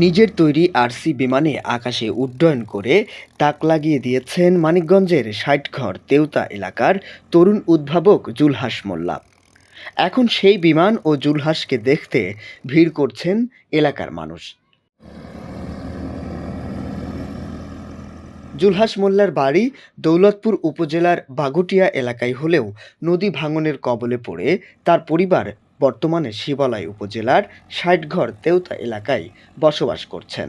নিজের তৈরি আরসি বিমানে আকাশে উড্ডয়ন করে তাক লাগিয়ে দিয়েছেন মানিকগঞ্জের ৬০ ঘর তেওতা এলাকার তরুণ উদ্ভাবক জুলহাস মোল্লা। এখন সেই বিমান ও জুলহাসকে দেখতে ভিড় করছেন এলাকার মানুষ। জুলহাস মোল্লার বাড়ি দৌলতপুর উপজেলার বাগুটিয়া এলাকায় হলেও নদী ভাঙনের কবলে পড়ে তার পরিবার বর্তমানে শিবালয় উপজেলার ৬০ ঘর তেওতা এলাকায় বসবাস করছেন।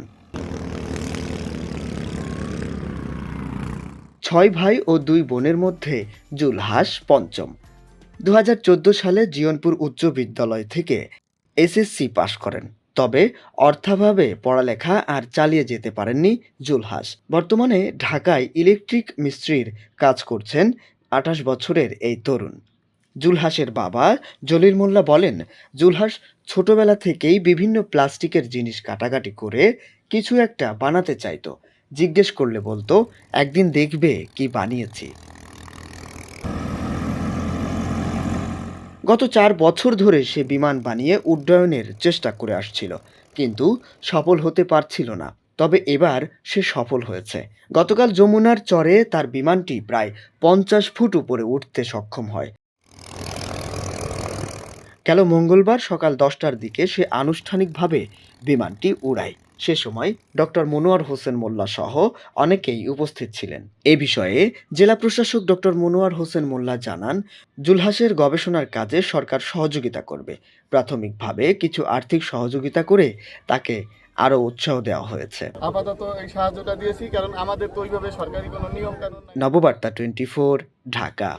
৬ ভাই ও ২ বোনের মধ্যে জুলহাস পঞ্চম। ২০১৪ সালে জিয়নপুর উচ্চ বিদ্যালয় থেকে এসএসসি পাশ করেন। তবে অর্থাভাবে পড়ালেখা আর চালিয়ে যেতে পারেননি জুলহাস। বর্তমানে ঢাকায় ইলেকট্রিক মিস্ত্রির কাজ করছেন ২৮ বছরের এই তরুণ। জুলহাসের বাবা জলিল মোল্লা বলেন, জুলহাস ছোটবেলা থেকেই বিভিন্ন প্লাস্টিকের জিনিস কাটাকাটি করে কিছু একটা বানাতে চাইতো। জিজ্ঞেস করলে বলতো, একদিন দেখবে কি বানিয়েছি। গত ৪ বছর ধরে সে বিমান বানিয়ে উড্ডয়নের চেষ্টা করে আসছিল, কিন্তু সফল হতে পারছিল না। তবে এবার সে সফল হয়েছে। গতকাল যমুনার চরে তার বিমানটি প্রায় ৫০ ফুট উপরে উঠতে সক্ষম হয়। গেল মঙ্গলবার সকাল ১০টার দিকে সে আনুষ্ঠানিকভাবে বিমানটি উড়ায়। সে সময় ডক্টর মনোয়ার হোসেন মোল্লা সহ অনেকেই উপস্থিত ছিলেন। এ বিষয়ে জেলা প্রশাসক ডক্টর মনোয়ার হোসেন মোল্লা জানান, জুলহাসের গবেষণার কাজে সরকার সহযোগিতা করবে। প্রাথমিকভাবে কিছু আর্থিক সহযোগিতা করে তাকে আরও উৎসাহ দেওয়া হয়েছে। আপাতত এই সাহায্যটা দিয়েছি, কারণ আমাদের তো ওইভাবে সরকারি কোনো নিয়ম কানুন নাই। নববার্তা 24, ঢাকা।